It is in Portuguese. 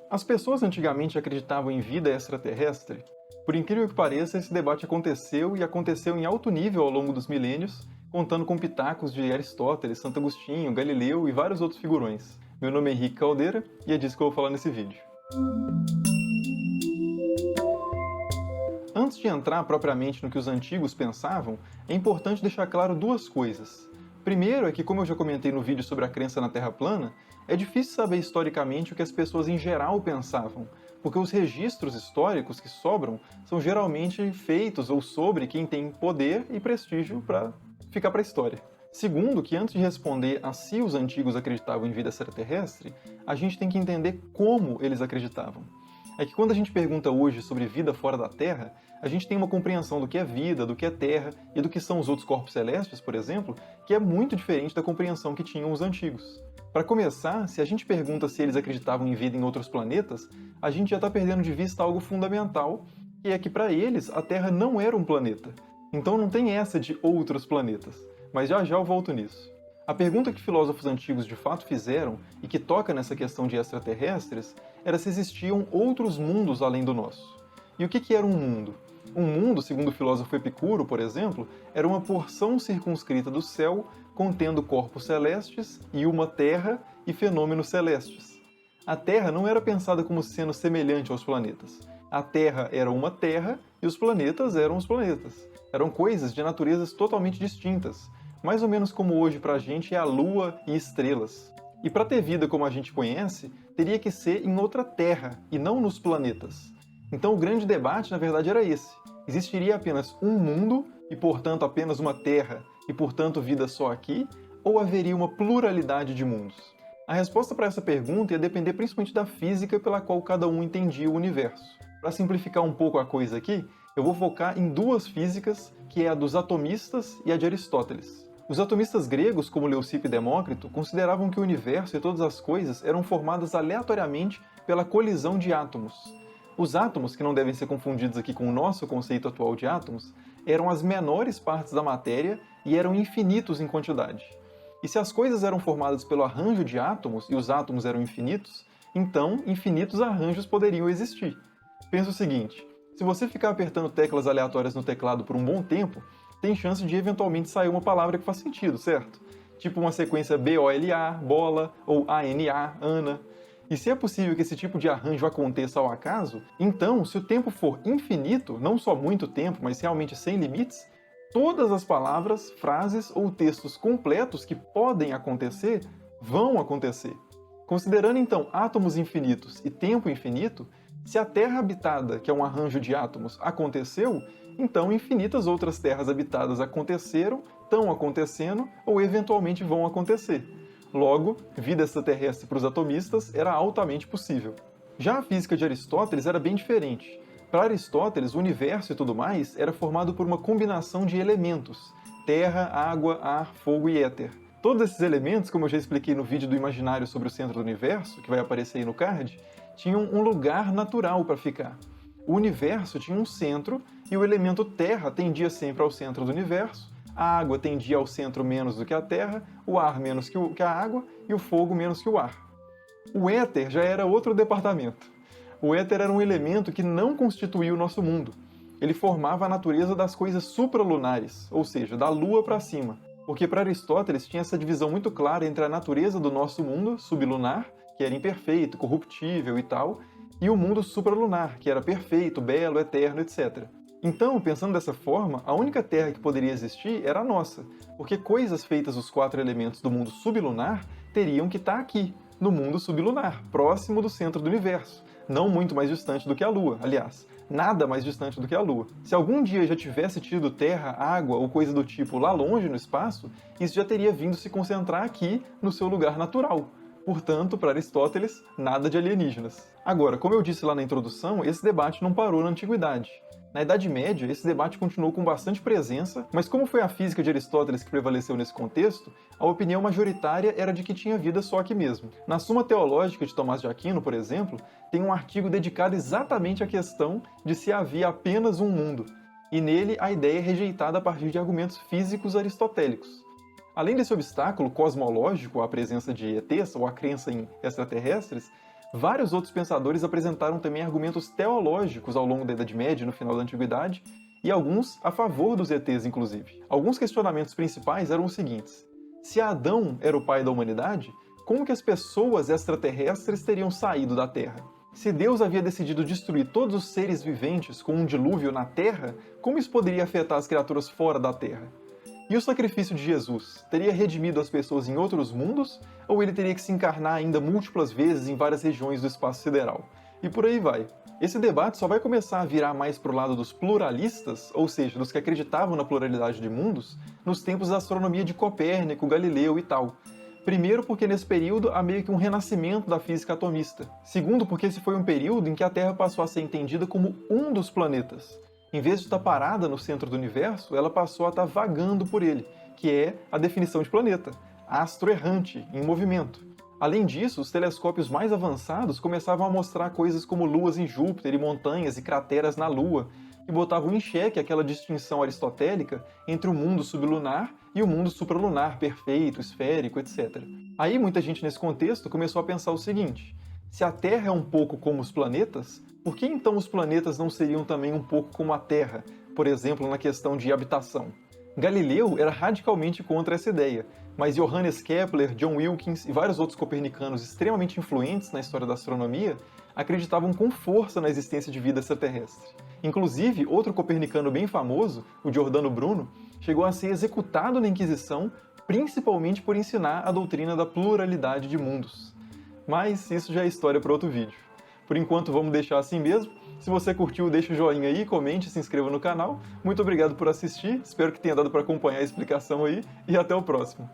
As pessoas antigamente acreditavam em vida extraterrestre? Por incrível que pareça, esse debate aconteceu e aconteceu em alto nível ao longo dos milênios, contando com pitacos de Aristóteles, Santo Agostinho, Galileu e vários outros figurões. Meu nome é Henrique Caldeira e é disso que eu vou falar nesse vídeo. Antes de entrar propriamente no que os antigos pensavam, é importante deixar claro duas coisas. Primeiro é que, como eu já comentei no vídeo sobre a crença na Terra plana, é difícil saber historicamente o que as pessoas em geral pensavam, porque os registros históricos que sobram são geralmente feitos ou sobre quem tem poder e prestígio para ficar para a história. Segundo, que antes de responder a se os antigos acreditavam em vida extraterrestre, a gente tem que entender como eles acreditavam. É que quando a gente pergunta hoje sobre vida fora da Terra, a gente tem uma compreensão do que é vida, do que é Terra e do que são os outros corpos celestes, por exemplo, que é muito diferente da compreensão que tinham os antigos. Para começar, se a gente pergunta se eles acreditavam em vida em outros planetas, a gente já está perdendo de vista algo fundamental, que é que para eles a Terra não era um planeta. Então não tem essa de outros planetas. Mas já eu volto nisso. A pergunta que filósofos antigos de fato fizeram, e que toca nessa questão de extraterrestres, era se existiam outros mundos além do nosso. E o que era um mundo? Um mundo, segundo o filósofo Epicuro, por exemplo, era uma porção circunscrita do céu contendo corpos celestes e uma terra e fenômenos celestes. A Terra não era pensada como sendo semelhante aos planetas. A Terra era uma terra e os planetas eram os planetas. Eram coisas de naturezas totalmente distintas, mais ou menos como hoje pra gente é a Lua e estrelas. E para ter vida como a gente conhece, teria que ser em outra terra e não nos planetas. Então o grande debate, na verdade, era esse. Existiria apenas um mundo e, portanto, apenas uma terra e, portanto, vida só aqui? Ou haveria uma pluralidade de mundos? A resposta para essa pergunta ia depender principalmente da física pela qual cada um entendia o universo. Para simplificar um pouco a coisa aqui, eu vou focar em duas físicas, que é a dos atomistas e a de Aristóteles. Os atomistas gregos, como Leucipo e Demócrito, consideravam que o universo e todas as coisas eram formadas aleatoriamente pela colisão de átomos. Os átomos, que não devem ser confundidos aqui com o nosso conceito atual de átomos, eram as menores partes da matéria e eram infinitos em quantidade. E se as coisas eram formadas pelo arranjo de átomos e os átomos eram infinitos, então infinitos arranjos poderiam existir. Pensa o seguinte, se você ficar apertando teclas aleatórias no teclado por um bom tempo, tem chance de eventualmente sair uma palavra que faz sentido, certo? Tipo uma sequência BOLA, bola, ou ANA, Ana. E se é possível que esse tipo de arranjo aconteça ao acaso, então, se o tempo for infinito, não só muito tempo, mas realmente sem limites, todas as palavras, frases ou textos completos que podem acontecer, vão acontecer. Considerando então átomos infinitos e tempo infinito, se a Terra habitada, que é um arranjo de átomos, aconteceu, então infinitas outras terras habitadas aconteceram, estão acontecendo ou eventualmente vão acontecer. Logo, vida extraterrestre para os atomistas era altamente possível. Já a física de Aristóteles era bem diferente. Para Aristóteles, o universo e tudo mais era formado por uma combinação de elementos: terra, água, ar, fogo e éter. Todos esses elementos, como eu já expliquei no vídeo do imaginário sobre o centro do universo, que vai aparecer aí no card, tinham um lugar natural para ficar. O universo tinha um centro e o elemento terra tendia sempre ao centro do universo, a água tendia ao centro menos do que a terra, o ar menos que a água e o fogo menos que o ar. O éter já era outro departamento. O éter era um elemento que não constituía o nosso mundo. Ele formava a natureza das coisas supralunares, ou seja, da Lua para cima. Porque para Aristóteles tinha essa divisão muito clara entre a natureza do nosso mundo, sublunar, que era imperfeito, corruptível e tal, e o mundo supralunar, que era perfeito, belo, eterno, etc. Então, pensando dessa forma, a única Terra que poderia existir era a nossa, porque coisas feitas dos quatro elementos do mundo sublunar teriam que estar aqui, no mundo sublunar, próximo do centro do universo, não muito mais distante do que a Lua, aliás, nada mais distante do que a Lua. Se algum dia já tivesse tido terra, água ou coisa do tipo lá longe no espaço, isso já teria vindo se concentrar aqui no seu lugar natural. Portanto, para Aristóteles, nada de alienígenas. Agora, como eu disse lá na introdução, esse debate não parou na Antiguidade. Na Idade Média, esse debate continuou com bastante presença, mas como foi a física de Aristóteles que prevaleceu nesse contexto, a opinião majoritária era de que tinha vida só aqui mesmo. Na Suma Teológica de Tomás de Aquino, por exemplo, tem um artigo dedicado exatamente à questão de se havia apenas um mundo, e nele a ideia é rejeitada a partir de argumentos físicos aristotélicos. Além desse obstáculo cosmológico à presença de ETs, ou à crença em extraterrestres, Vários outros pensadores apresentaram também argumentos teológicos ao longo da Idade Média e no final da Antiguidade, e alguns a favor dos ETs, inclusive. Alguns questionamentos principais eram os seguintes: se Adão era o pai da humanidade, como que as pessoas extraterrestres teriam saído da Terra? Se Deus havia decidido destruir todos os seres viventes com um dilúvio na Terra, como isso poderia afetar as criaturas fora da Terra? E o sacrifício de Jesus teria redimido as pessoas em outros mundos, ou ele teria que se encarnar ainda múltiplas vezes em várias regiões do espaço sideral? E por aí vai. Esse debate só vai começar a virar mais para o lado dos pluralistas, ou seja, dos que acreditavam na pluralidade de mundos, nos tempos da astronomia de Copérnico, Galileu e tal. Primeiro, porque nesse período há meio que um renascimento da física atomista. Segundo, porque esse foi um período em que a Terra passou a ser entendida como um dos planetas. Em vez de estar parada no centro do universo, ela passou a estar vagando por ele, que é a definição de planeta, astro errante, em movimento. Além disso, os telescópios mais avançados começavam a mostrar coisas como luas em Júpiter e montanhas e crateras na Lua, que botavam em xeque aquela distinção aristotélica entre o mundo sublunar e o mundo supralunar perfeito, esférico, etc. Aí muita gente nesse contexto começou a pensar o seguinte: se a Terra é um pouco como os planetas, por que então os planetas não seriam também um pouco como a Terra, por exemplo, na questão de habitação? Galileu era radicalmente contra essa ideia, mas Johannes Kepler, John Wilkins e vários outros copernicanos extremamente influentes na história da astronomia acreditavam com força na existência de vida extraterrestre. Inclusive, outro copernicano bem famoso, o Giordano Bruno, chegou a ser executado na Inquisição, principalmente por ensinar a doutrina da pluralidade de mundos. Mas isso já é história para outro vídeo. Por enquanto, vamos deixar assim mesmo. Se você curtiu, deixa o joinha aí, comente, se inscreva no canal. Muito obrigado por assistir, espero que tenha dado para acompanhar a explicação aí, e até o próximo.